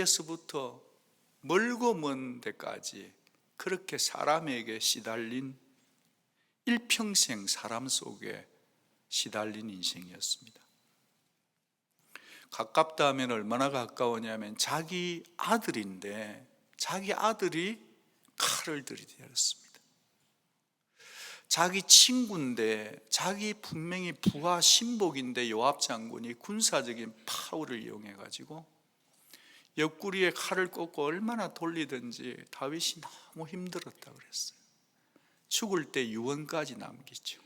데서부터 멀고 먼 데까지 그렇게 사람에게 시달린, 일평생 사람 속에 시달린 인생이었습니다. 가깝다 하면 얼마나 가까우냐면 자기 아들인데 자기 아들이 칼을 들이대었습니다. 자기 친구인데, 자기 분명히 부하 신복인데 요압 장군이 군사적인 파워를 이용해 가지고 옆구리에 칼을 꽂고 얼마나 돌리든지 다윗이 너무 힘들었다 그랬어요. 죽을 때 유언까지 남기죠.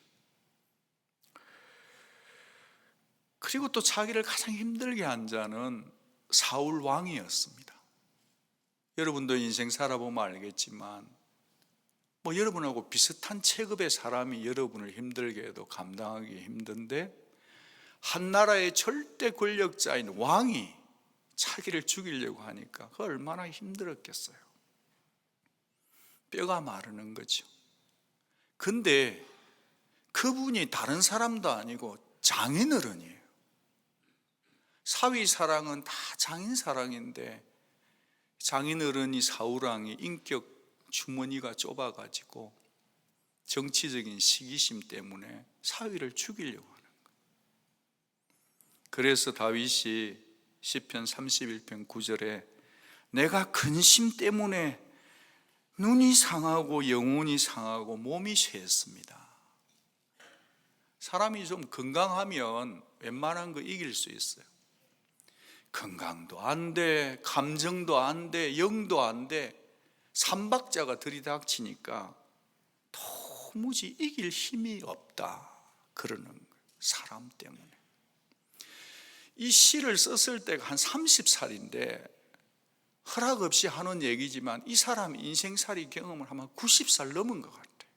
그리고 또 자기를 가장 힘들게 한 자는 사울 왕이었습니다. 여러분도 인생 살아보면 알겠지만 여러분하고 비슷한 체급의 사람이 여러분을 힘들게 해도 감당하기 힘든데, 한 나라의 절대 권력자인 왕이 자기를 죽이려고 하니까 그 얼마나 힘들었겠어요. 뼈가 마르는 거죠. 근데 그분이 다른 사람도 아니고 장인어른이에요. 사위사랑은 다 장인사랑인데 장인어른이 사울왕이 인격 주머니가 좁아가지고 정치적인 시기심 때문에 사위를 죽이려고 하는 거예요. 그래서 다윗이 시편 31편 9절에 내가 근심 때문에 눈이 상하고 영혼이 상하고 몸이 쇠했습니다. 사람이 좀 건강하면 웬만한 거 이길 수 있어요. 건강도 안 돼, 감정도 안 돼, 영도 안 돼. 삼박자가 들이닥치니까 도무지 이길 힘이 없다 그러는 거예요. 사람 때문에. 이 시를 썼을 때가 한 30살인데 허락 없이 하는 얘기지만 이 사람 인생살이 경험을 하면 90살 넘은 것 같아요.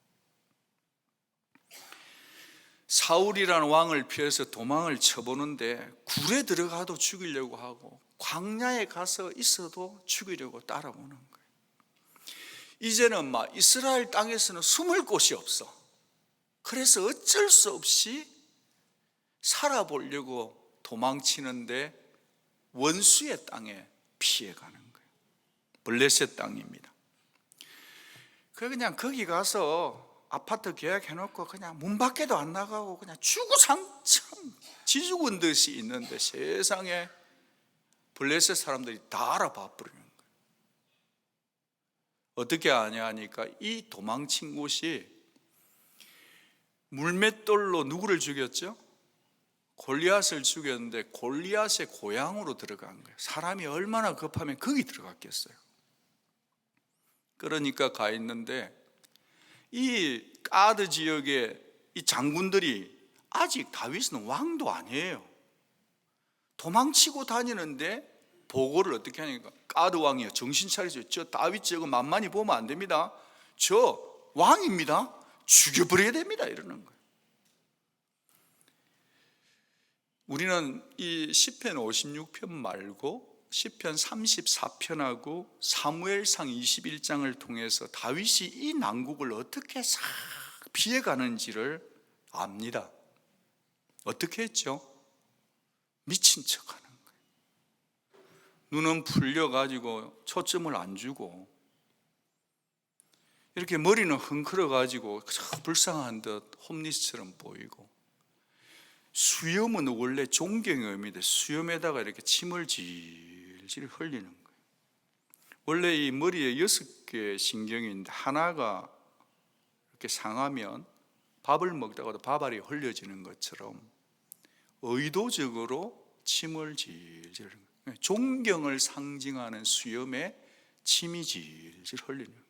사울이라는 왕을 피해서 도망을 쳐보는데 굴에 들어가도 죽이려고 하고 광야에 가서 있어도 죽이려고 따라오는 거예요. 이제는 이스라엘 땅에서는 숨을 곳이 없어. 그래서 어쩔 수 없이 살아보려고 도망치는데 원수의 땅에 피해가는 거예요. 블레셋 땅입니다. 그냥 거기 가서 아파트 계약해놓고 그냥 문 밖에도 안 나가고 그냥 주구장창 지죽은 듯이 있는데 세상에 블레셋 사람들이 다 알아봐 버리는 거예요. 어떻게 아냐 하니까 이 도망친 곳이 물맷돌로 누구를 죽였죠? 골리앗을 죽였는데 골리앗의 고향으로 들어간 거예요. 사람이 얼마나 급하면 거기 들어갔겠어요. 그러니까 가 있는데 이 가드 지역의 이 장군들이 아직 다윗은 왕도 아니에요. 도망치고 다니는데 보고를 어떻게 하니까 가드 왕이요, 정신 차리세요. 저 다윗 저거 만만히 보면 안 됩니다. 저 왕입니다. 죽여버려야 됩니다. 이러는 거예요. 우리는 이 시편 56편 말고 시편 34편하고 사무엘상 21장을 통해서 다윗이 이 난국을 어떻게 싹 피해가는지를 압니다. 어떻게 했죠? 미친 척하는 거예요. 눈은 풀려가지고 초점을 안 주고 이렇게 머리는 흥크러가지고 불쌍한 듯 홈리스처럼 보이고, 수염은 원래 존경의 의미인데 수염에다가 이렇게 침을 질질 흘리는 거예요. 원래 이 머리에 6개의 신경이 있는데 하나가 이렇게 상하면 밥을 먹다가도 밥알이 흘려지는 것처럼 의도적으로 침을 질질 흘리는 거예요. 존경을 상징하는 수염에 침이 질질 흘리는 거예요.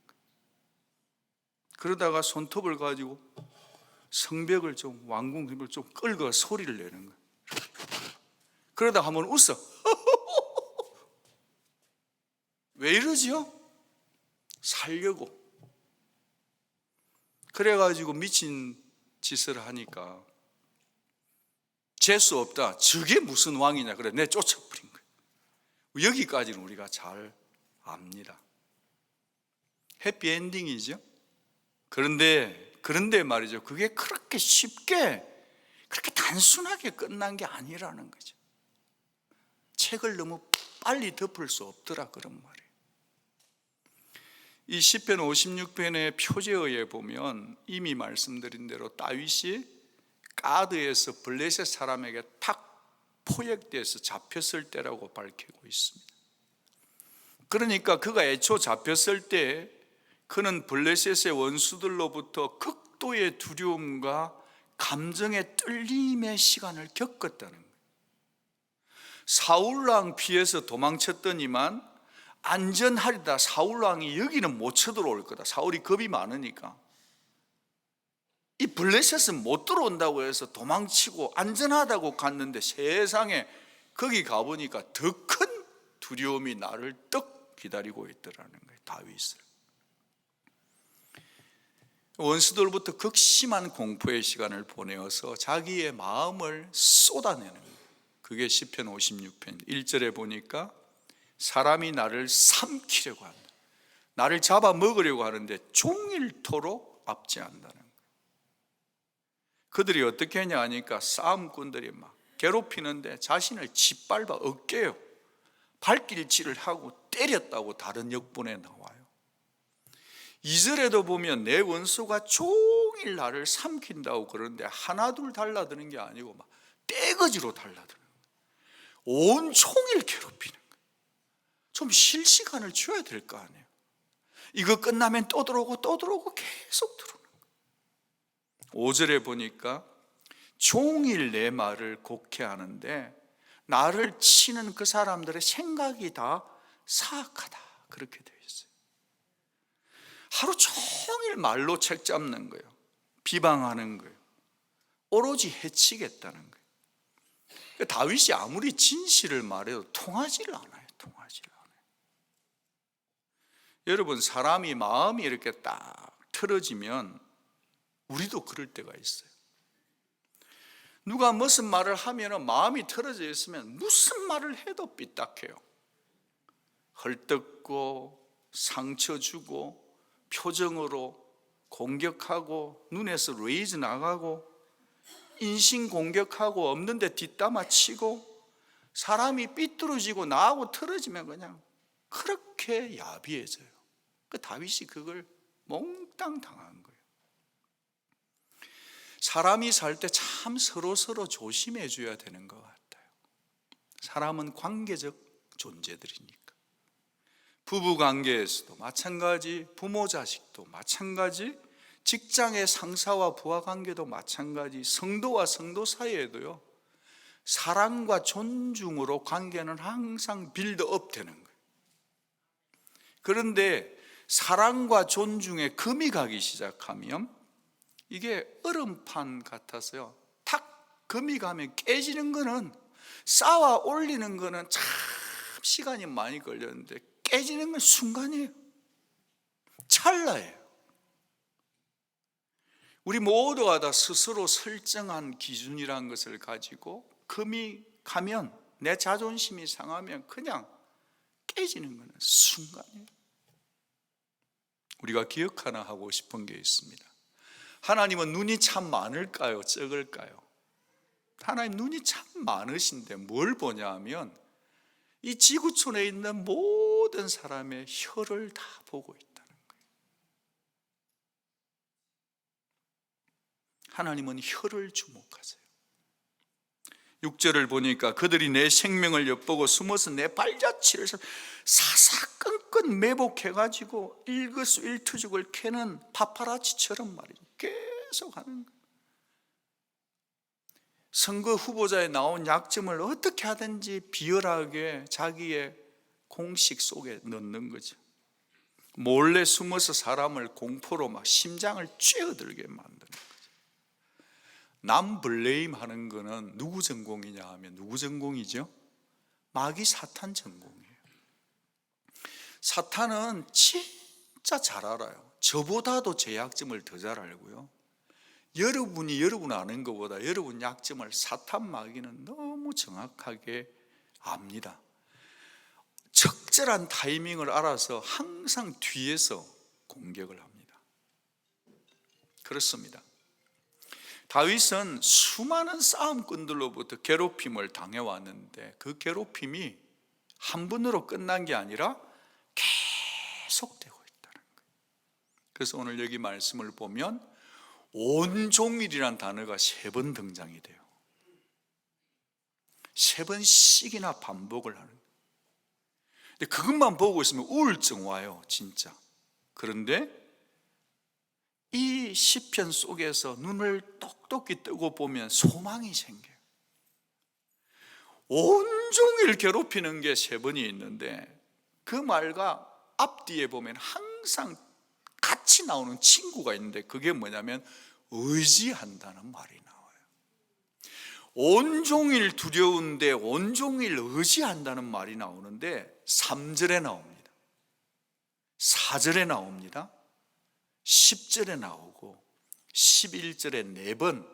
그러다가 손톱을 가지고 성벽을 좀 왕궁을 좀 끌고 소리를 내는 거예요. 그러다 한번 웃어. 왜 이러지요? 살려고. 그래가지고 미친 짓을 하니까 재수 없다. 저게 무슨 왕이냐. 그래 내 쫓아버린 거예요. 여기까지는 우리가 잘 압니다. 해피엔딩이죠. 그런데 말이죠, 그게 그렇게 쉽게 그렇게 단순하게 끝난 게 아니라는 거죠. 책을 너무 빨리 덮을 수 없더라, 그런 말이에요. 이 시편 56편의 표제어에 보면 이미 말씀드린 대로 다윗이 가드에서 블레셋 사람에게 탁 포획돼서 잡혔을 때라고 밝히고 있습니다. 그러니까 그가 애초 잡혔을 때 그는 블레셋의 원수들로부터 극도의 두려움과 감정의 떨림의 시간을 겪었다는 거예요. 사울왕 피해서 도망쳤더니만 안전하리다, 사울왕이 여기는 못 쳐들어올 거다, 사울이 겁이 많으니까 이 블레셋은 못 들어온다고 해서 도망치고 안전하다고 갔는데 세상에 거기 가보니까 더 큰 두려움이 나를 떡 기다리고 있더라는 거예요. 다윗을 원수들부터 극심한 공포의 시간을 보내어서 자기의 마음을 쏟아내는 거예요. 그게 시편 56편 1절에 보니까 사람이 나를 삼키려고 한다, 나를 잡아먹으려고 하는데 종일토록 압제한다는 거예요. 그들이 어떻게 했냐 하니까 싸움꾼들이 막 괴롭히는데 자신을 짓밟아 어깨요 발길질을 하고 때렸다고 다른 역본에 나와요. 2절에도 보면 내 원수가 종일 나를 삼킨다고 그러는데 하나둘 달라드는 게 아니고 막 떼거지로 달라드는 거예요. 온종일 괴롭히는 거예요. 좀 쉴 시간을 줘야 될 거 아니에요. 이거 끝나면 또 들어오고 계속 들어오는 거예요. 5절에 보니까 종일 내 말을 곡해하는데 나를 치는 그 사람들의 생각이 다 사악하다, 그렇게 되어 있어요. 하루 종일 말로 책 잡는 거예요. 비방하는 거예요. 오로지 해치겠다는 거예요. 다윗이 아무리 진실을 말해도 통하지를 않아요. 여러분, 사람이 마음이 이렇게 딱 틀어지면 우리도 그럴 때가 있어요. 누가 무슨 말을 하면 마음이 틀어져 있으면 무슨 말을 해도 삐딱해요. 헐뜯고 상처 주고 표정으로 공격하고 눈에서 레이즈 나가고 인신 공격하고 없는데 뒷담화 치고 사람이 삐뚤어지고 나하고 틀어지면 그냥 그렇게 야비해져요. 그 다윗이 그걸 몽땅 당한 거예요. 사람이 살 때 참 서로 조심해 줘야 되는 것 같아요. 사람은 관계적 존재들이니까. 부부 관계에서도 마찬가지, 부모 자식도 마찬가지, 직장의 상사와 부하 관계도 마찬가지, 성도와 성도 사이에도요, 사랑과 존중으로 관계는 항상 빌드업 되는 거예요. 그런데 사랑과 존중에 금이 가기 시작하면 이게 얼음판 같아서요, 탁 금이 가면 깨지는 거는, 쌓아 올리는 거는 참 시간이 많이 걸렸는데 깨지는 건 순간이에요. 찰나예요. 우리 모두가 다 스스로 설정한 기준이라는 것을 가지고 금이 가면, 내 자존심이 상하면 그냥 깨지는 거는 순간이에요. 우리가 기억 하나 하고 싶은 게 있습니다. 하나님은 눈이 참 많을까요? 적을까요? 하나님 눈이 참 많으신데 뭘 보냐 하면 이 지구촌에 있는 모든 사람의 혀를 다 보고 있다는 거예요. 하나님은 혀를 주목하세요. 6절을 보니까 그들이 내 생명을 엿보고 숨어서 내 발자취를 사사건건 매복해가지고 일거수일투족을 캐는 파파라치처럼 말이죠. 계속 하는 거예요. 선거 후보자에 나온 약점을 어떻게 하든지 비열하게 자기의 공식 속에 넣는 거죠. 몰래 숨어서 사람을 공포로 막 심장을 쥐어들게 만드는 거죠. 남 블레임 하는 거는 누구 전공이냐 하면 누구 전공이죠? 마귀 사탄 전공이에요. 사탄은 진짜 잘 알아요. 저보다도 제 약점을 더 잘 알고요, 여러분이 여러분 아는 것보다 여러분 약점을 사탄 마귀는 너무 정확하게 압니다. 적절한 타이밍을 알아서 항상 뒤에서 공격을 합니다. 그렇습니다. 다윗은 수많은 싸움꾼들로부터 괴롭힘을 당해왔는데 그 괴롭힘이 한 번으로 끝난 게 아니라 계속되고 있다는 거예요. 그래서 오늘 여기 말씀을 보면 온종일이란 단어가 3번 등장이 돼요. 3번씩이나 반복을 하는 거예요. 근데 그것만 보고 있으면 우울증 와요, 진짜. 그런데 이 시편 속에서 눈을 똑똑히 뜨고 보면 소망이 생겨요. 온종일 괴롭히는 게 3번이 있는데 그 말과 앞뒤에 보면 항상 같이 나오는 친구가 있는데 그게 뭐냐면 의지한다는 말이 나와요. 온종일 두려운데 온종일 의지한다는 말이 나오는데 3절에 나옵니다. 4절에 나옵니다. 10절에 나오고 11절에 4번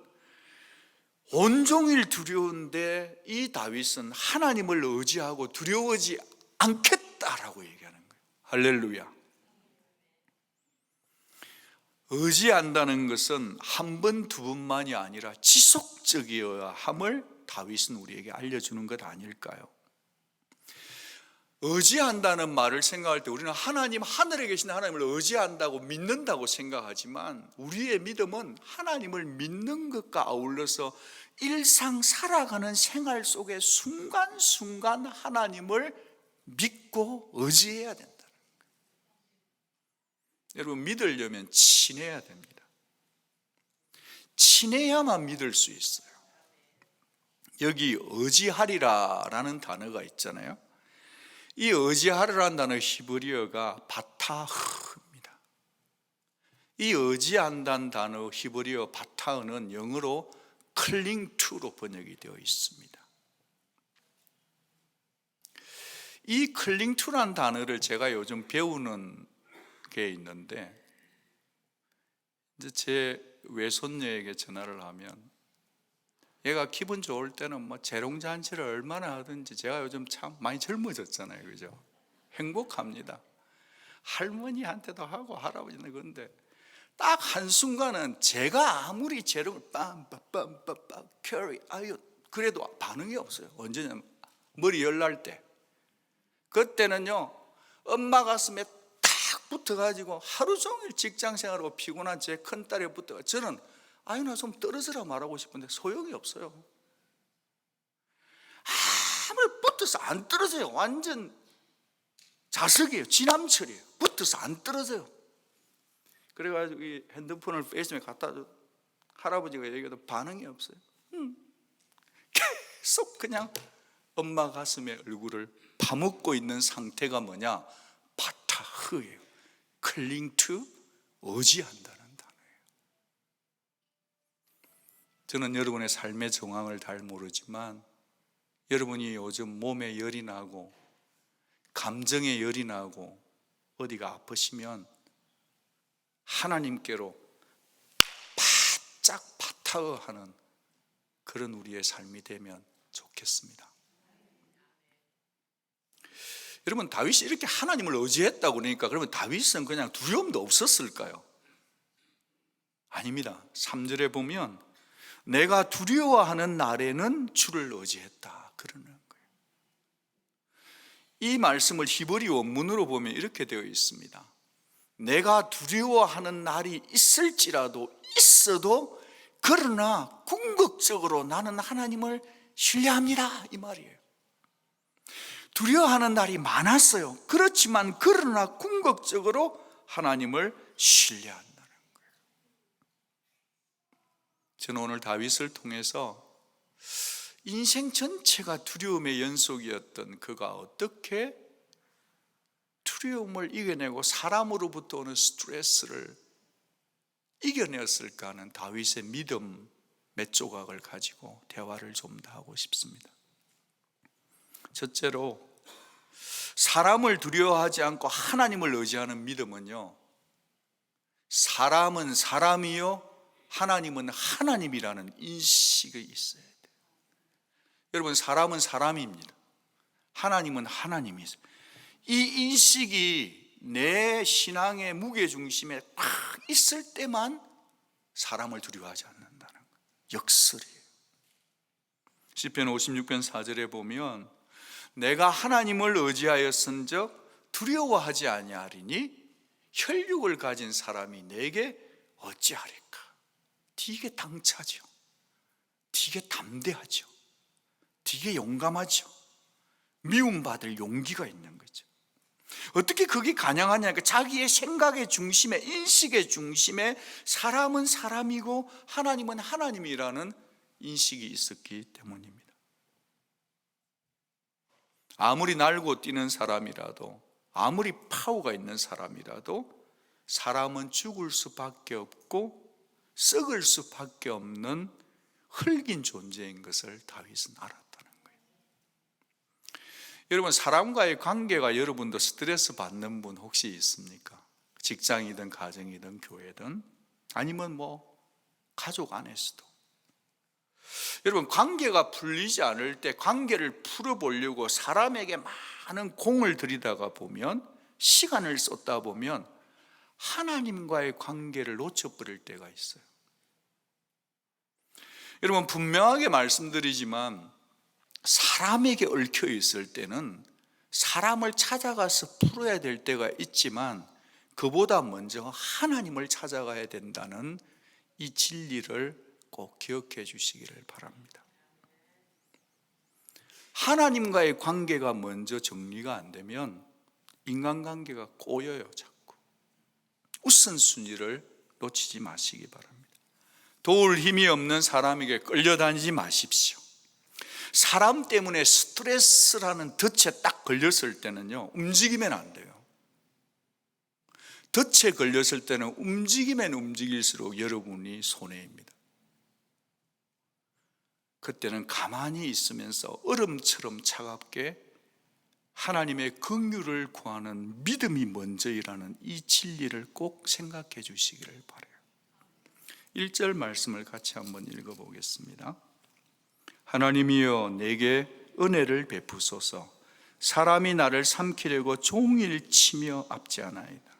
온종일 두려운데 이 다윗은 하나님을 의지하고 두려워하지 않겠다라고 얘기하는 거예요. 할렐루야. 의지한다는 것은 한 번, 두 번만이 아니라 지속적이어야 함을 다윗은 우리에게 알려주는 것 아닐까요? 의지한다는 말을 생각할 때 우리는 하나님, 하늘에 계신 하나님을 의지한다고 믿는다고 생각하지만 우리의 믿음은 하나님을 믿는 것과 아울러서 일상 살아가는 생활 속에 순간순간 하나님을 믿고 의지해야 된다는 거예요. 여러분, 믿으려면 친해야 됩니다. 친해야만 믿을 수 있어요. 여기 의지하리라라는 단어가 있잖아요. 이 의지하리라는 단어 히브리어가 바타흐입니다. 이 의지한다는 단어 히브리어 바타흐는 영어로 cling to로 번역이 되어 있습니다. 이 cling to라는 단어를 제가 요즘 배우는 게 있는데, 이제 제 외손녀에게 전화를 하면 얘가 기분 좋을 때는 뭐 재롱잔치를 얼마나 하든지, 제가 요즘 참 많이 젊어졌잖아요, 그죠? 행복합니다. 할머니한테도 하고 할아버지는. 그런데 딱 한순간은 제가 아무리 재롱을 빰빰빰빰빰 캐리 아유 그래도 반응이 없어요. 언제냐면 머리 열날 때, 그때는요 엄마 가슴에 탁 붙어가지고 하루 종일 직장 생활하고 피곤한 제 큰딸에 붙어가, 저는 아유 나 좀 떨어져라 말하고 싶은데 소용이 없어요. 아무리 붙어서 안 떨어져요. 완전 자석이에요. 지남철이에요. 붙어서 안 떨어져요. 그래가지고 이 핸드폰을 페이스북에 갖다 줘. 할아버지가 얘기해도 반응이 없어요. 계속 그냥 엄마 가슴에 얼굴을 파묻고 있는 상태가 뭐냐? 바타흐예요. 클링 투, 의지한다는 단어예요. 저는 여러분의 삶의 정황을 잘 모르지만 여러분이 요즘 몸에 열이 나고 감정에 열이 나고 어디가 아프시면 하나님께로 바짝 바타하는 그런 우리의 삶이 되면 좋겠습니다. 여러분, 다윗이 이렇게 하나님을 의지했다고 그러니까 그러면 다윗은 그냥 두려움도 없었을까요? 아닙니다. 3절에 보면 내가 두려워하는 날에는 주를 의지했다 그러는 거예요. 이 말씀을 히브리 원문으로 보면 이렇게 되어 있습니다. 내가 두려워하는 날이 있을지라도 있어도 그러나 궁극적으로 나는 하나님을 신뢰합니다, 이 말이에요. 두려워하는 날이 많았어요. 그렇지만 그러나 궁극적으로 하나님을 신뢰한다는 거예요. 저는 오늘 다윗을 통해서 인생 전체가 두려움의 연속이었던 그가 어떻게 두려움을 이겨내고 사람으로부터 오는 스트레스를 이겨냈을까 하는 다윗의 믿음 몇 조각을 가지고 대화를 좀 더 하고 싶습니다. 첫째로, 사람을 두려워하지 않고 하나님을 의지하는 믿음은요, 사람은 사람이요 하나님은 하나님이라는 인식이 있어야 돼요. 여러분, 사람은 사람입니다. 하나님은 하나님이세요. 이 인식이 내 신앙의 무게중심에 딱 있을 때만 사람을 두려워하지 않는다는 거예요. 역설이에요. 시편 56편 4절에 보면 내가 하나님을 의지하였은즉 두려워하지 아니하리니 혈육을 가진 사람이 내게 어찌하리까. 되게 당차죠. 되게 담대하죠. 되게 용감하죠. 미움받을 용기가 있는 거죠. 어떻게 그게 가능하냐? 자기의 생각의 중심에, 인식의 중심에 사람은 사람이고 하나님은 하나님이라는 인식이 있었기 때문입니다. 아무리 날고 뛰는 사람이라도, 아무리 파워가 있는 사람이라도 사람은 죽을 수밖에 없고 썩을 수밖에 없는 흙인 존재인 것을 다윗은 알았다는 거예요. 여러분, 사람과의 관계가 여러분도 스트레스 받는 분 혹시 있습니까? 직장이든 가정이든 교회든 아니면 가족 안에서도. 여러분, 관계가 풀리지 않을 때 관계를 풀어보려고 사람에게 많은 공을 들이다가 보면, 시간을 쏟다 보면 하나님과의 관계를 놓쳐버릴 때가 있어요. 여러분, 분명하게 말씀드리지만 사람에게 얽혀 있을 때는 사람을 찾아가서 풀어야 될 때가 있지만 그보다 먼저 하나님을 찾아가야 된다는 이 진리를 꼭 기억해 주시기를 바랍니다. 하나님과의 관계가 먼저 정리가 안 되면 인간관계가 꼬여요. 자꾸 우선순위를 놓치지 마시기 바랍니다. 도울 힘이 없는 사람에게 끌려다니지 마십시오. 사람 때문에 스트레스라는 덫에 딱 걸렸을 때는요, 움직이면 안 돼요. 덫에 걸렸을 때는 움직이면 움직일수록 여러분이 손해입니다. 그때는 가만히 있으면서 얼음처럼 차갑게 하나님의 긍휼을 구하는 믿음이 먼저이라는 이 진리를 꼭 생각해 주시기를 바라요. 1절 말씀을 같이 한번 읽어보겠습니다. 하나님이여 내게 은혜를 베푸소서. 사람이 나를 삼키려고 종일 치며 압제하나이다.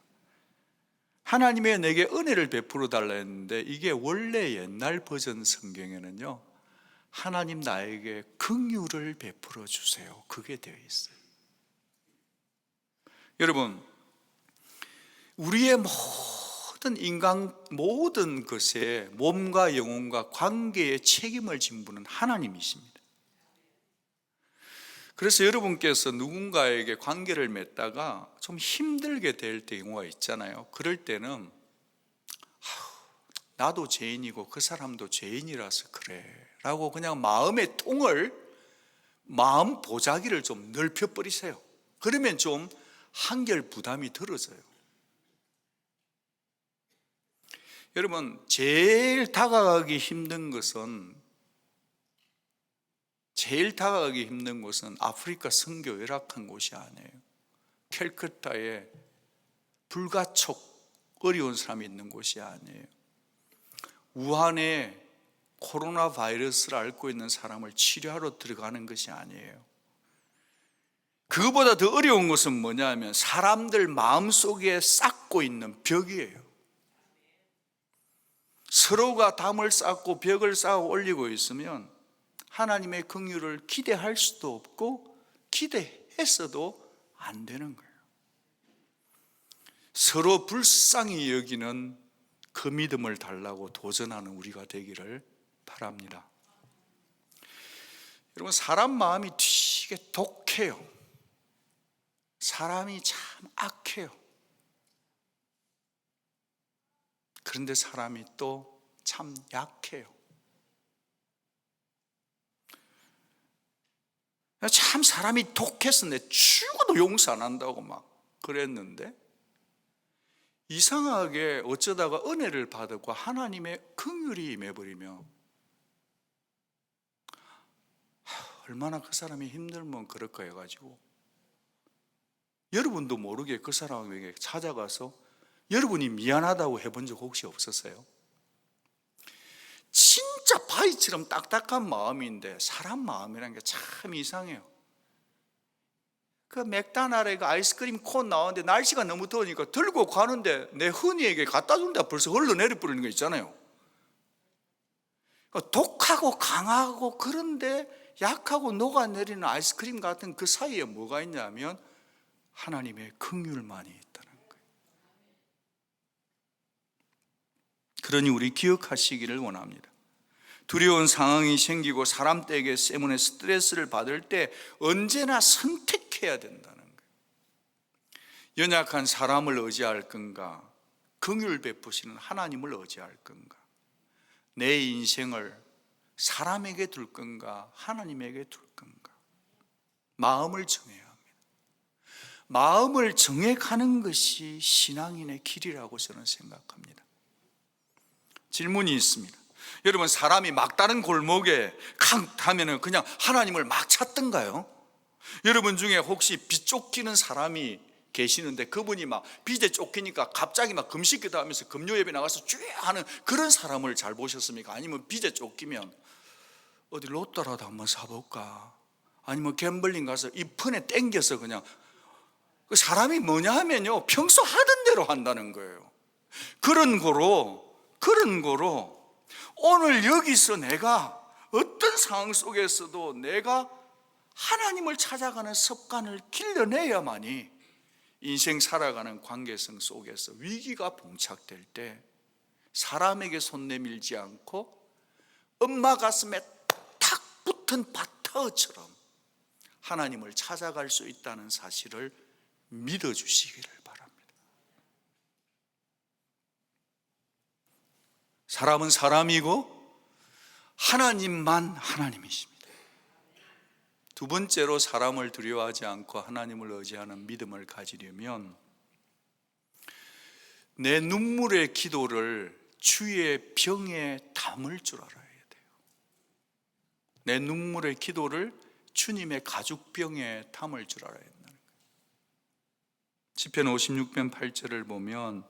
하나님의 내게 은혜를 베풀어 달라 했는데 이게 원래 옛날 버전 성경에는요, 하나님 나에게 긍휼을 베풀어 주세요, 그게 되어 있어요. 여러분, 우리의 모든 것에 몸과 영혼과 관계의 책임을 진 분은 하나님이십니다. 그래서 여러분께서 누군가에게 관계를 맺다가 좀 힘들게 될 경우가 있잖아요. 그럴 때는 나도 죄인이고 그 사람도 죄인이라서 그래 라고 그냥 마음의 통을, 마음 보자기를 좀 넓혀버리세요. 그러면 좀 한결 부담이 덜어져요. 여러분, 제일 다가가기 힘든 곳은 아프리카 선교 열악한 곳이 아니에요. 캘커타에 불가촉 어려운 사람이 있는 곳이 아니에요. 우한에 코로나 바이러스를 앓고 있는 사람을 치료하러 들어가는 것이 아니에요. 그거보다 더 어려운 것은 뭐냐면 사람들 마음속에 쌓고 있는 벽이에요. 서로가 담을 쌓고 벽을 쌓아 올리고 있으면 하나님의 긍휼을 기대할 수도 없고 기대했어도 안 되는 거예요. 서로 불쌍히 여기는 그 믿음을 달라고 도전하는 우리가 되기를 바랍니다. 여러분, 사람 마음이 되게 독해요. 사람이 참 악해요. 그런데 사람이 또 참 약해요. 참 사람이 독해서 내 죽어도 용서 안 한다고 막 그랬는데 이상하게 어쩌다가 은혜를 받았고 하나님의 긍휼이 임해버리며 얼마나 그 사람이 힘들면 그럴까 해가지고 여러분도 모르게 그 사람에게 찾아가서 여러분이 미안하다고 해본 적 혹시 없었어요? 진짜 바위처럼 딱딱한 마음인데 사람 마음이라는 게 참 이상해요. 그 맥다날에 그 아이스크림 콘 나오는데 날씨가 너무 더우니까 들고 가는데 내 흔히에게 갖다 준다 벌써 흘러내려 버리는 거 있잖아요. 독하고 강하고 그런데 약하고 녹아내리는 아이스크림 같은 그 사이에 뭐가 있냐면 하나님의 긍휼만이 있다는 거예요. 그러니 우리 기억하시기를 원합니다. 두려운 상황이 생기고 사람 때문에 스트레스를 받을 때 언제나 선택해야 된다는 거예요. 연약한 사람을 의지할 건가, 긍휼 베푸시는 하나님을 의지할 건가, 내 인생을 사람에게 둘 건가, 하나님에게 둘 건가, 마음을 정해야 합니다. 마음을 정해가는 것이 신앙인의 길이라고 저는 생각합니다. 질문이 있습니다. 여러분, 사람이 막다른 골목에 하면은 그냥 하나님을 막 찾던가요? 여러분 중에 혹시 비 쫓기는 사람이 계시는데 그분이 막 빚에 쫓기니까 갑자기 막 금식기도 하면서 금요 예배 나가서 쭉 하는 그런 사람을 잘 보셨습니까? 아니면 빚에 쫓기면 어디 로또라도 한번 사볼까? 아니면 갬블링 가서 이 펀에 땡겨서 그냥, 그 사람이 뭐냐 하면요, 평소 하던 대로 한다는 거예요. 그런 거로 오늘 여기서 내가 어떤 상황 속에서도 내가 하나님을 찾아가는 습관을 길러내야만이 인생 살아가는 관계성 속에서 위기가 봉착될 때 사람에게 손 내밀지 않고 엄마 가슴에 탁 붙은 바터처럼 하나님을 찾아갈 수 있다는 사실을 믿어주시기를 바랍니다. 사람은 사람이고 하나님만 하나님이십니다. 두 번째로, 사람을 두려워하지 않고 하나님을 의지하는 믿음을 가지려면 내 눈물의 기도를 주의 병에 담을 줄 알아야 돼요. 내 눈물의 기도를 주님의 가죽병에 담을 줄 알아야 된다는 거예요. 시편 56편 8절을 보면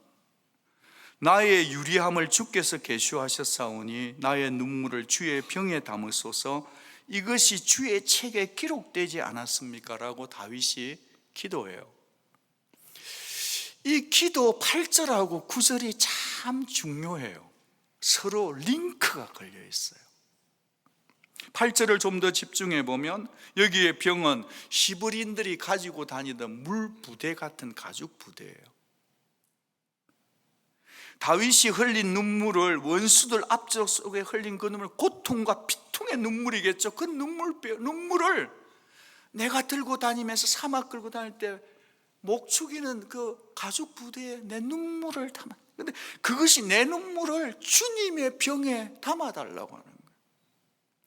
나의 유리함을 주께서 계시하셨사오니 나의 눈물을 주의 병에 담으소서, 이것이 주의 책에 기록되지 않았습니까? 라고 다윗이 기도해요. 이 기도 8절하고 9절이 참 중요해요. 서로 링크가 걸려 있어요. 8절을 좀 더 집중해 보면 여기에 병은 히브리인들이 가지고 다니던 물부대 같은 가죽 부대예요. 다윗이 흘린 눈물을, 원수들 앞쪽 속에 흘린 그 눈물, 고통과 피통의 눈물이겠죠. 그 눈물을 내가 들고 다니면서 사막 끌고 다닐 때 목 축이는 그 가죽 부대에 내 눈물을 담아. 근데 그것이 내 눈물을 주님의 병에 담아달라고 하는 거예요.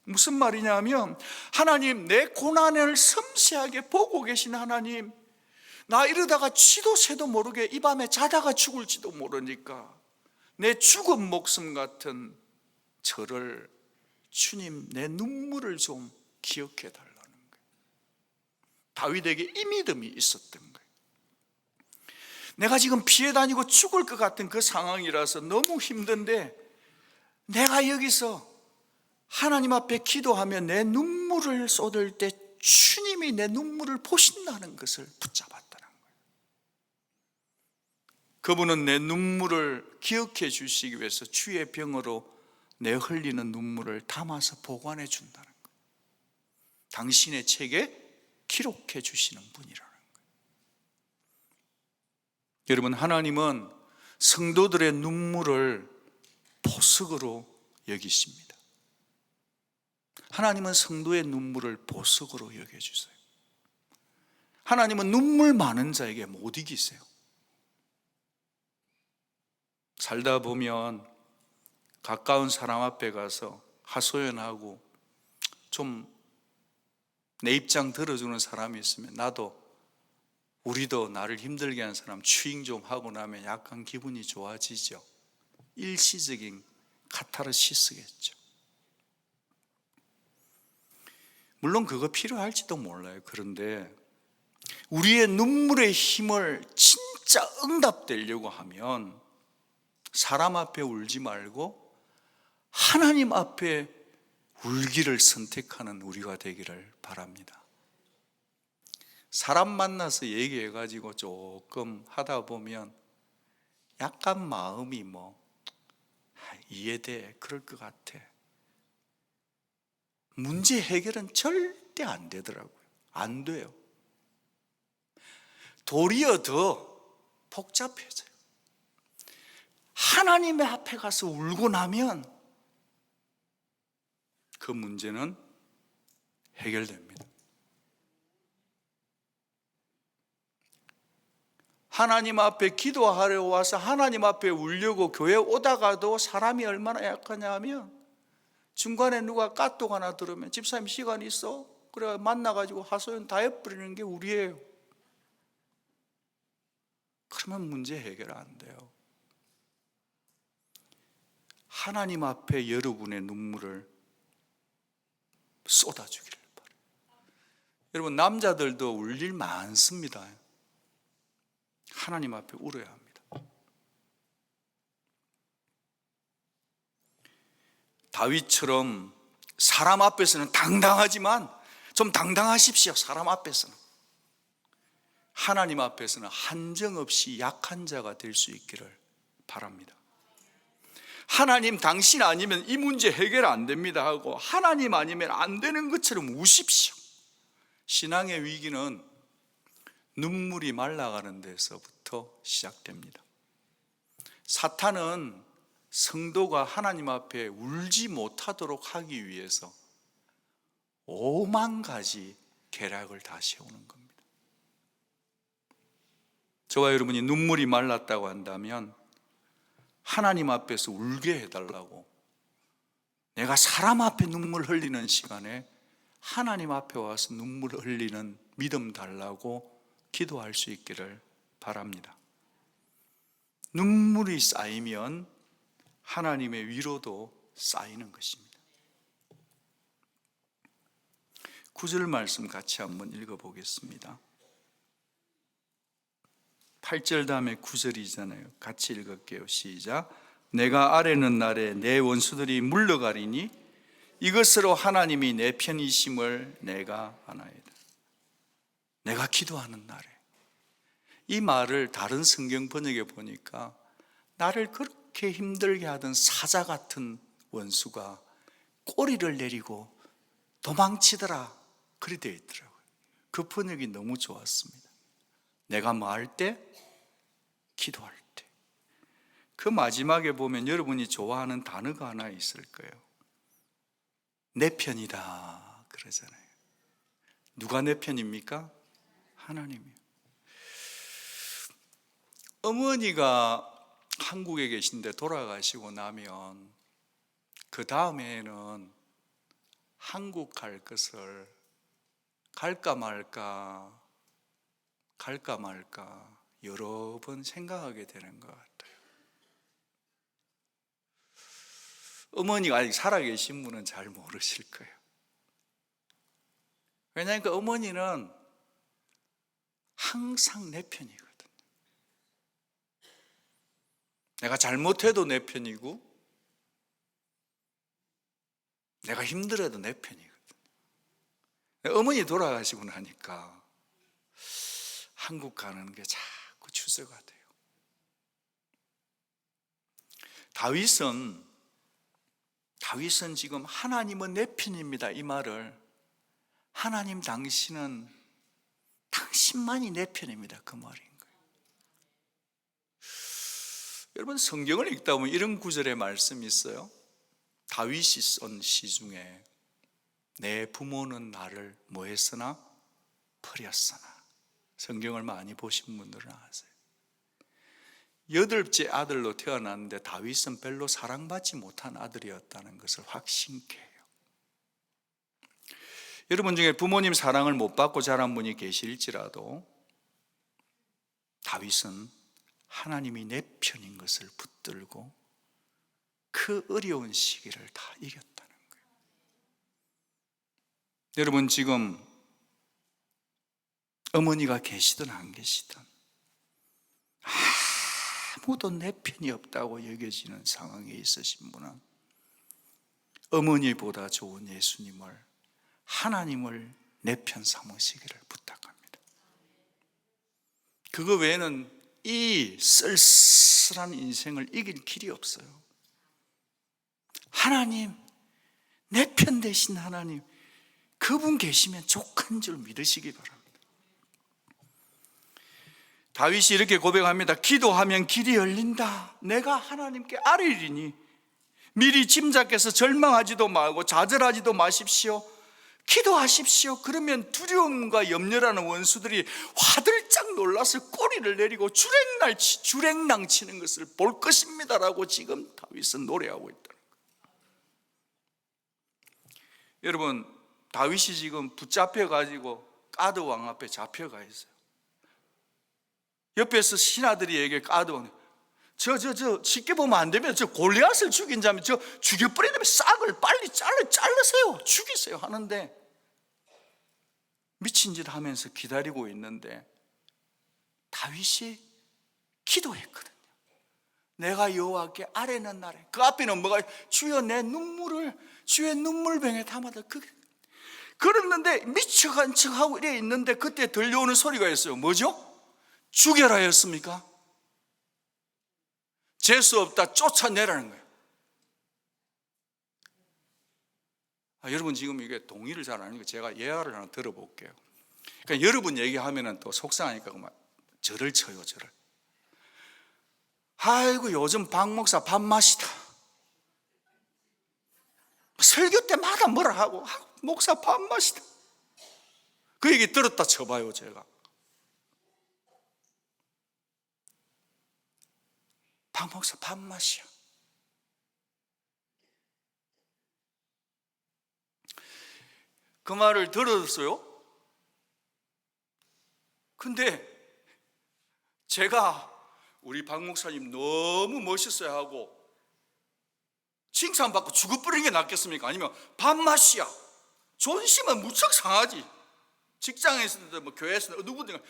무슨 말이냐면, 하나님, 내 고난을 섬세하게 보고 계신 하나님, 나 이러다가 쥐도 새도 모르게 이 밤에 자다가 죽을지도 모르니까 내 죽은 목숨 같은 저를 주님, 내 눈물을 좀 기억해 달라는 거예요. 다윗에게 이 믿음이 있었던 거예요. 내가 지금 피해 다니고 죽을 것 같은 그 상황이라서 너무 힘든데 내가 여기서 하나님 앞에 기도하면 내 눈물을 쏟을 때 주님이 내 눈물을 보신다는 것을 붙잡았다는 거예요. 그분은 내 눈물을 기억해 주시기 위해서 주의 병으로 내 흘리는 눈물을 담아서 보관해 준다는 거예요. 당신의 책에 기록해 주시는 분이라는 거예요. 여러분, 하나님은 성도들의 눈물을 보석으로 여기십니다. 하나님은 성도의 눈물을 보석으로 여겨주세요. 하나님은 눈물 많은 자에게 못 이기세요. 살다 보면 가까운 사람 앞에 가서 하소연하고 좀 내 입장 들어주는 사람이 있으면 우리도 나를 힘들게 하는 사람 추잉 좀 하고 나면 약간 기분이 좋아지죠. 일시적인 카타르시스겠죠. 물론 그거 필요할지도 몰라요. 그런데 우리의 눈물의 힘을 진짜 응답되려고 하면 사람 앞에 울지 말고 하나님 앞에 울기를 선택하는 우리가 되기를 바랍니다. 사람 만나서 얘기해가지고 조금 하다 보면 약간 마음이 이해돼, 그럴 것 같아, 문제 해결은 절대 안 되더라고요. 안 돼요. 도리어 더 복잡해져요. 하나님의 앞에 가서 울고 나면 그 문제는 해결됩니다. 하나님 앞에 기도하러 와서 하나님 앞에 울려고 교회 오다가도 사람이 얼마나 약하냐 하면 중간에 누가 까똑 하나 들으면 집사님 시간 있어? 그래 만나가지고 하소연 다 해버리는 게 우리예요. 그러면 문제 해결 안 돼요. 하나님 앞에 여러분의 눈물을 쏟아주기를 바라요. 여러분 남자들도 울 일 많습니다. 하나님 앞에 울어야 합니다. 다윗처럼 사람 앞에서는 당당하지만 좀 당당하십시오. 사람 앞에서는. 하나님 앞에서는 한정없이 약한 자가 될 수 있기를 바랍니다. 하나님 당신 아니면 이 문제 해결 안 됩니다 하고 하나님 아니면 안 되는 것처럼 우십시오. 신앙의 위기는 눈물이 말라가는 데서부터 시작됩니다. 사탄은 성도가 하나님 앞에 울지 못하도록 하기 위해서 5만 가지 계략을 다 세우는 겁니다. 저와 여러분이 눈물이 말랐다고 한다면 하나님 앞에서 울게 해달라고, 내가 사람 앞에 눈물 흘리는 시간에 하나님 앞에 와서 눈물 흘리는 믿음 달라고 기도할 수 있기를 바랍니다. 눈물이 쌓이면 하나님의 위로도 쌓이는 것입니다. 9절 말씀 같이 한번 읽어보겠습니다. 8절 다음에 9절이잖아요. 같이 읽을게요. 시작. 내가 아뢰는 날에 내 원수들이 물러가리니 이것으로 하나님이 내 편이심을 내가 아나이다. 내가 기도하는 날에. 이 말을 다른 성경 번역에 보니까 나를 그렇게 힘들게 하던 사자 같은 원수가 꼬리를 내리고 도망치더라, 그리 되어 있더라고요. 그 번역이 너무 좋았습니다. 내가 뭐 할 때? 기도할 때. 그 마지막에 보면 여러분이 좋아하는 단어가 하나 있을 거예요. 내 편이다 그러잖아요. 누가 내 편입니까? 하나님이요. 어머니가 한국에 계신데 돌아가시고 나면 그 다음에는 한국 갈 것을 갈까 말까 여러 번 생각하게 되는 것 같아요. 어머니가 아직 살아계신 분은 잘 모르실 거예요. 왜냐하면 그 어머니는 항상 내 편이거든요. 내가 잘못해도 내 편이고 내가 힘들어도 내 편이거든요. 어머니 돌아가시고 나니까 한국 가는 게 자꾸 추세가 돼요. 다윗은 지금 하나님은 내 편입니다, 이 말을 하나님 당신만이 내 편입니다, 그 말인 거예요. 여러분 성경을 읽다 보면 이런 구절의 말씀이 있어요. 다윗이 쓴 시 중에 내 부모는 나를 뭐 했으나 버렸으나. 성경을 많이 보신 분들은 아세요. 8째 아들로 태어났는데 다윗은 별로 사랑받지 못한 아들이었다는 것을 확신케 해요. 여러분 중에 부모님 사랑을 못 받고 자란 분이 계실지라도 다윗은 하나님이 내 편인 것을 붙들고 그 어려운 시기를 다 이겼다는 거예요. 여러분 지금 어머니가 계시든 안 계시든 아무도 내 편이 없다고 여겨지는 상황에 있으신 분은 어머니보다 좋은 예수님을, 하나님을 내 편 삼으시기를 부탁합니다. 그거 외에는 이 쓸쓸한 인생을 이길 길이 없어요. 하나님, 내 편 되신 하나님, 그분 계시면 족한 줄 믿으시기 바랍니다. 다윗이 이렇게 고백합니다. 기도하면 길이 열린다. 내가 하나님께 아뢰리니 미리 짐작해서 절망하지도 말고 좌절하지도 마십시오. 기도하십시오. 그러면 두려움과 염려라는 원수들이 화들짝 놀라서 꼬리를 내리고 주랭랑 치는 것을 볼 것입니다라고 지금 다윗은 노래하고 있다는 거예요. 여러분, 다윗이 지금 붙잡혀가지고 가드 왕 앞에 잡혀가 있어요. 옆에서 신하들이 얘기해. 가드 왕, 저 쉽게 보면 안 되면 저 골리앗을 죽인 자면 저 죽여버려야 되면 싹을 빨리 자르세요, 죽이세요 하는데 미친 짓 하면서 기다리고 있는데 다윗이 기도했거든요. 내가 여호와께 아뢰는 날에, 그 앞에는 뭐가, 주여 내 눈물을 주의 눈물병에 담아다. 그랬는데 미쳐간 척하고 이래 있는데 그때 들려오는 소리가 있어요. 뭐죠? 죽여라였습니까? 재수 없다, 쫓아내라는 거예요. 여러분, 지금 이게 동의를 잘 안 하니까 제가 예화를 하나 들어볼게요. 그러니까 여러분 얘기하면 또 속상하니까 그만 저를 쳐요, 저를. 아이고, 요즘 박 목사 밥맛이다. 설교 때마다 뭐라 하고, 목사 밥맛이다. 그 얘기 들었다 쳐봐요, 제가. 박 목사 밥맛이야. 그 말을 들었어요. 근데 제가 우리 박 목사님 너무 멋있어야 하고 칭찬받고 죽어버리는 게 낫겠습니까? 아니면 밥맛이야, 존심은 무척 상하지. 직장에서든 뭐 교회에서든 누구든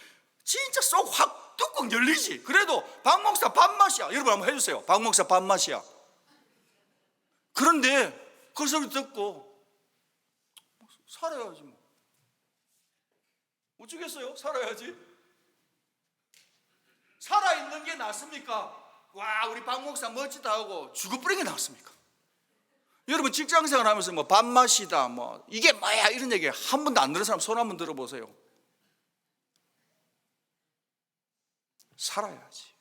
진짜 쏙 확 뚜껑 열리지. 그래도 박 목사 밥맛이야, 여러분 한번 해주세요. 박 목사 밥맛이야. 그런데 그 소리 듣고 살아야지 뭐. 어쩌겠어요? 살아야지. 살아있는 게 낫습니까? 와, 우리 박 목사 멋지다 하고 죽어버리는 게 낫습니까? 여러분, 직장생활 하면서 뭐 밥맛이다, 뭐 이게 뭐야, 이런 얘기 한 번도 안 들은 사람 손 한번 들어보세요. 살아야지.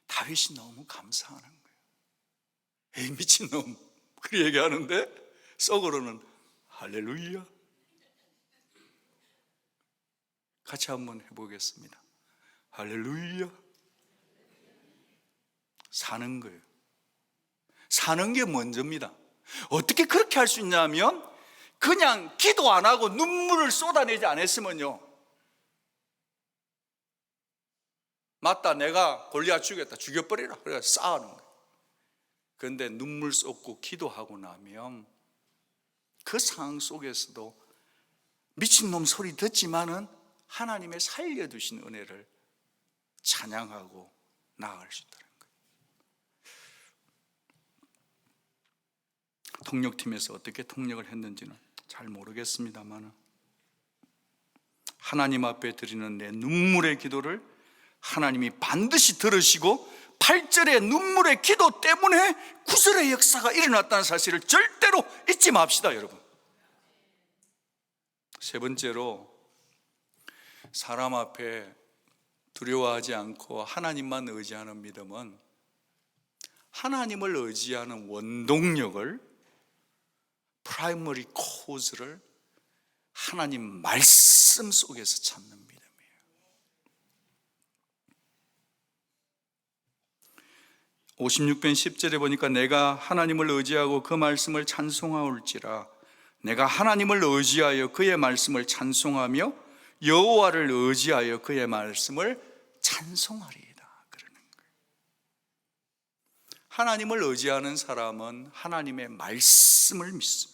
다윗이 너무 감사하는 거예요. 에이, 미친놈, 그렇게 얘기하는데 속으로는 할렐루야. 같이 한번 해보겠습니다. 할렐루야. 사는 거예요. 사는 게 먼저입니다. 어떻게 그렇게 할 수 있냐면 그냥 기도 안 하고 눈물을 쏟아내지 않았으면요, 맞다, 내가 골리앗 죽였다, 죽여버리라, 그래서 싸우는 거예요. 그런데 눈물 쏟고 기도하고 나면 그 상황 속에서도 미친놈 소리 듣지만은 하나님의 살려두신 은혜를 찬양하고 나아갈 수 있다는 거예요. 통역팀에서 어떻게 통역을 했는지는 잘 모르겠습니다만 하나님 앞에 드리는 내 눈물의 기도를 하나님이 반드시 들으시고 8절의 눈물의 기도 때문에 구절의 역사가 일어났다는 사실을 절대로 잊지 맙시다, 여러분. 세 번째로, 사람 앞에 두려워하지 않고 하나님만 의지하는 믿음은 하나님을 의지하는 원동력을, 프라이머리 코즈를 하나님 말씀 속에서 찾는 믿음이에요. 56편 10절에 보니까 내가 하나님을 의지하고 그 말씀을 찬송하올지라. 내가 하나님을 의지하여 그의 말씀을 찬송하며 여호와를 의지하여 그의 말씀을 찬송하리이다, 그러는 거예요. 하나님을 의지하는 사람은 하나님의 말씀을 믿습니다.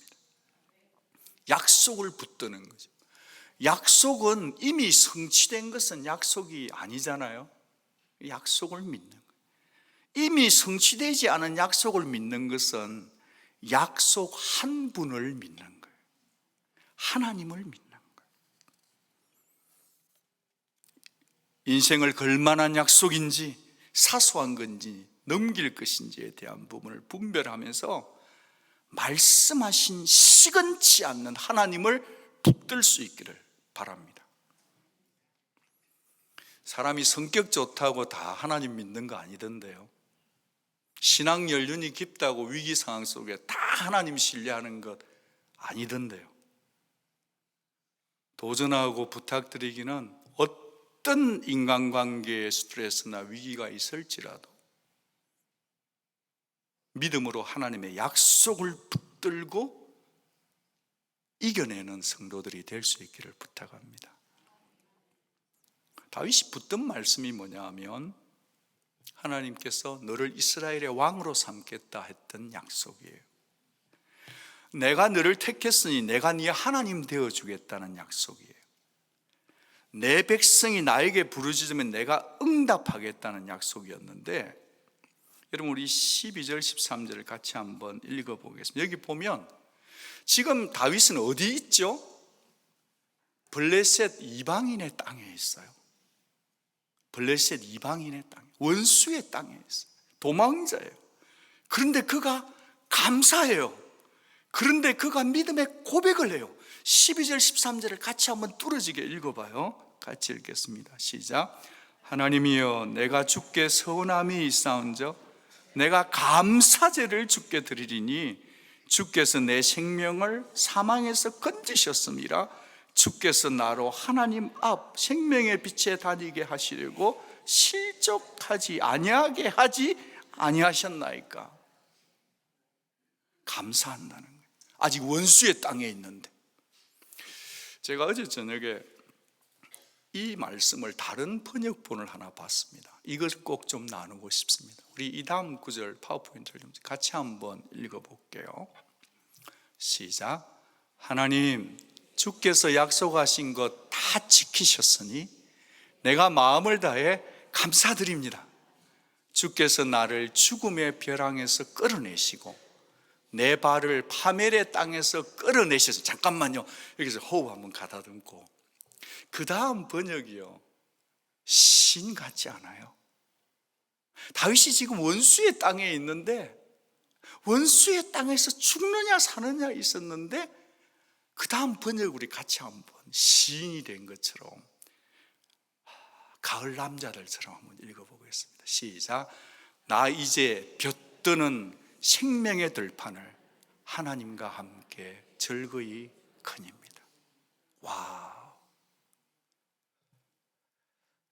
약속을 붙드는 거죠. 약속은 이미 성취된 것은 약속이 아니잖아요. 약속을 믿는 거예요. 이미 성취되지 않은 약속을 믿는 것은 약속 한 분을 믿는 거예요. 하나님을 믿는 거예요. 인생을 걸만한 약속인지 사소한 건지 넘길 것인지에 대한 부분을 분별하면서 말씀하신 시건치 않는 하나님을 붙들 수 있기를 바랍니다. 사람이 성격 좋다고 다 하나님 믿는 거 아니던데요. 신앙 연륜이 깊다고 위기 상황 속에 다 하나님 신뢰하는 것 아니던데요. 도전하고 부탁드리기는 어떤 인간관계의 스트레스나 위기가 있을지라도 믿음으로 하나님의 약속을 붙들고 이겨내는 성도들이 될 수 있기를 부탁합니다. 다윗이 붙든 말씀이 뭐냐 하면 하나님께서 너를 이스라엘의 왕으로 삼겠다 했던 약속이에요. 내가 너를 택했으니 내가 네 하나님 되어주겠다는 약속이에요. 내 백성이 나에게 부르짖으면 내가 응답하겠다는 약속이었는데, 여러분 우리 12절 13절을 같이 한번 읽어보겠습니다. 여기 보면 지금 다윗은 어디 있죠? 블레셋 이방인의 땅에 있어요. 블레셋 이방인의 땅, 원수의 땅에 있어요. 도망자예요. 그런데 그가 감사해요. 그런데 그가 믿음의 고백을 해요. 12절 13절을 같이 한번 뚫어지게 읽어봐요. 같이 읽겠습니다. 시작. 하나님이여, 내가 주께 서운함이 있사온즉 내가 감사제를 주께 드리리니 주께서 내 생명을 사망에서 건지셨음이라. 주께서 나로 하나님 앞 생명의 빛에 다니게 하시려고 실족하지 아니하게 하지 아니하셨나이까. 감사한다는 거예요. 아직 원수의 땅에 있는데. 제가 어제 저녁에 이 말씀을 다른 번역본을 하나 봤습니다. 이걸 꼭 좀 나누고 싶습니다. 우리 이 다음 구절 파워포인트를 좀 같이 한번 읽어볼게요. 시작. 하나님, 주께서 약속하신 것 다 지키셨으니 내가 마음을 다해 감사드립니다. 주께서 나를 죽음의 벼랑에서 끌어내시고 내 발을 파멸의 땅에서 끌어내셔서, 잠깐만요, 여기서 호흡 한번 가다듬고, 그 다음 번역이요, 신 같지 않아요? 다윗이 지금 원수의 땅에 있는데, 원수의 땅에서 죽느냐 사느냐 있었는데, 그 다음 번역 우리 같이 한번 시인이 된 것처럼 가을 남자들처럼 한번 읽어보겠습니다. 시작. 나 이제 볕드는 생명의 들판을 하나님과 함께 즐거이 거닙니다. 와,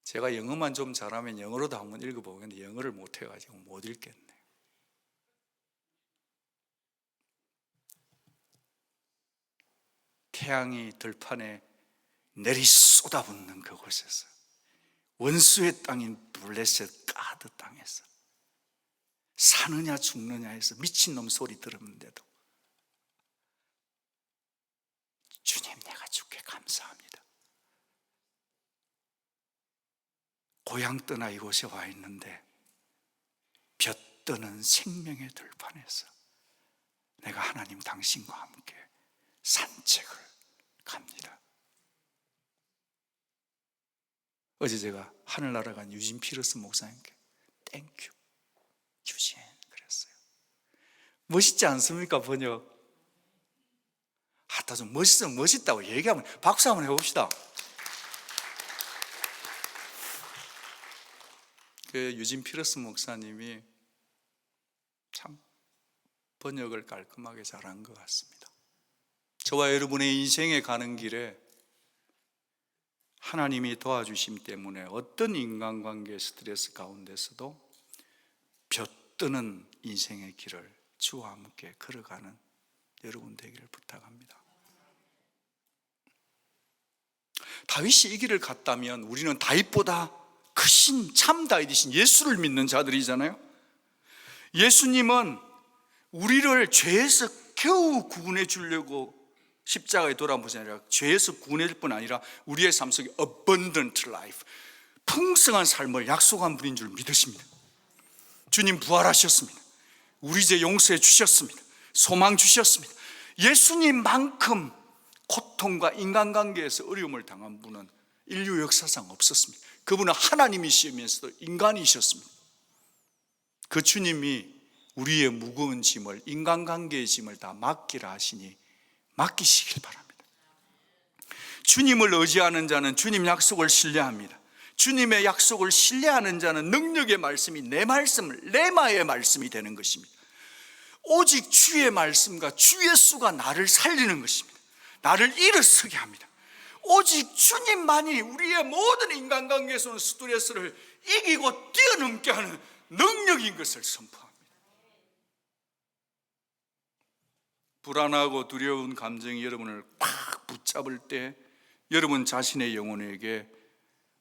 제가 영어만 좀 잘하면 영어로도 한번 읽어보겠는데 영어를 못해가지고 못 읽겠네. 태양이 들판에 내리 쏟아붓는 그곳에서, 원수의 땅인 블레셋 가드 땅에서 사느냐 죽느냐 해서 미친놈 소리 들었는데도 주님, 내가 주께 감사합니다. 고향 떠나 이곳에 와 있는데 볕드는 생명의 들판에서 내가 하나님 당신과 함께 산책을 갑니다. 어제 제가 하늘나라 간 유진 피러스 목사님께 땡큐 유진 그랬어요. 멋있지 않습니까? 번역. 좀 멋있다고 얘기하면 박수 한번 해봅시다. 그 유진 피러스 목사님이 참 번역을 깔끔하게 잘한 것 같습니다. 저와 여러분의 인생에 가는 길에 하나님이 도와주심 때문에 어떤 인간관계 스트레스 가운데서도 볕드는 인생의 길을 주와 함께 걸어가는 여러분 되기를 부탁합니다. 다윗이 이 길을 갔다면 우리는 다윗보다 크신 참 다윗이신 예수를 믿는 자들이잖아요. 예수님은 우리를 죄에서 겨우 구원해 주려고 십자가에 돌아온 것이 아니라 죄에서 구원해 줄 뿐 아니라 우리의 삶 속에 abundant life, 풍성한 삶을 약속한 분인 줄 믿으십니다. 주님 부활하셨습니다. 우리 죄 용서해 주셨습니다. 소망 주셨습니다. 예수님만큼 고통과 인간관계에서 어려움을 당한 분은 인류 역사상 없었습니다. 그분은 하나님이시면서도 인간이셨습니다. 그 주님이 우리의 무거운 짐을, 인간관계의 짐을 다 맡기라 하시니 맡기시길 바랍니다. 주님을 의지하는 자는 주님 약속을 신뢰합니다. 주님의 약속을 신뢰하는 자는 능력의 말씀이 내 말씀, 레마의 말씀이 되는 것입니다. 오직 주의 말씀과 주 예수가 나를 살리는 것입니다. 나를 일어서게 합니다. 오직 주님만이 우리의 모든 인간관계에서 오는 스트레스를 이기고 뛰어넘게 하는 능력인 것을 선포합니다. 불안하고 두려운 감정이 여러분을 꽉 붙잡을 때 여러분 자신의 영혼에게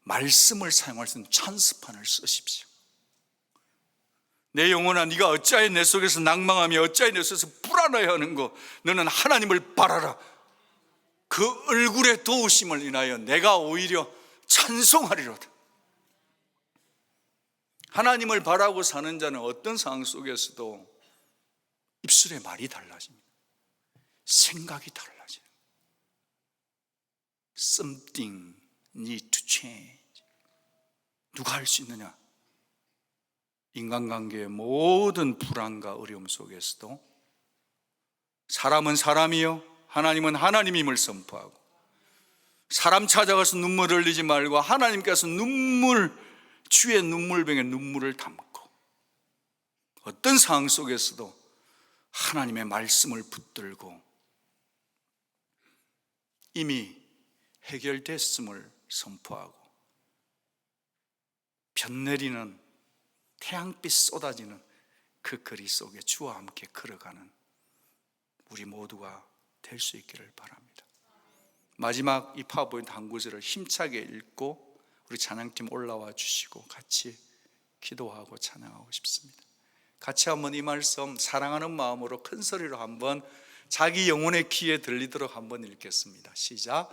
말씀을 사용할 수 있는 찬스판을 쓰십시오. 내 영혼아, 네가 어찌하여 내 속에서 낭망하며 어찌하여 내 속에서 불안하여 하는 거, 너는 하나님을 바라라. 그 얼굴의 도우심을 인하여 내가 오히려 찬송하리로다. 하나님을 바라고 사는 자는 어떤 상황 속에서도 입술의 말이 달라집니다. 생각이 달라져요. Something need to change. 누가 할 수 있느냐? 인간관계의 모든 불안과 어려움 속에서도 사람은 사람이요 하나님은 하나님임을 선포하고, 사람 찾아가서 눈물 흘리지 말고 하나님께서 주의 눈물병에 눈물을 담고, 어떤 상황 속에서도 하나님의 말씀을 붙들고 이미 해결됐음을 선포하고, 볕 내리는 태양빛 쏟아지는 그 거리 속에 주와 함께 걸어가는 우리 모두가 될 수 있기를 바랍니다. 마지막 이 파워포인트 한 구절을 힘차게 읽고 우리 찬양팀 올라와 주시고 같이 기도하고 찬양하고 싶습니다. 같이 한번 이 말씀 사랑하는 마음으로 큰 소리로 한번 자기 영혼의 귀에 들리도록 한번 읽겠습니다. 시작.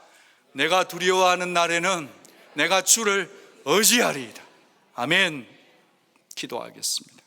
내가 두려워하는 날에는 내가 주를 의지하리이다. 아멘. 기도하겠습니다.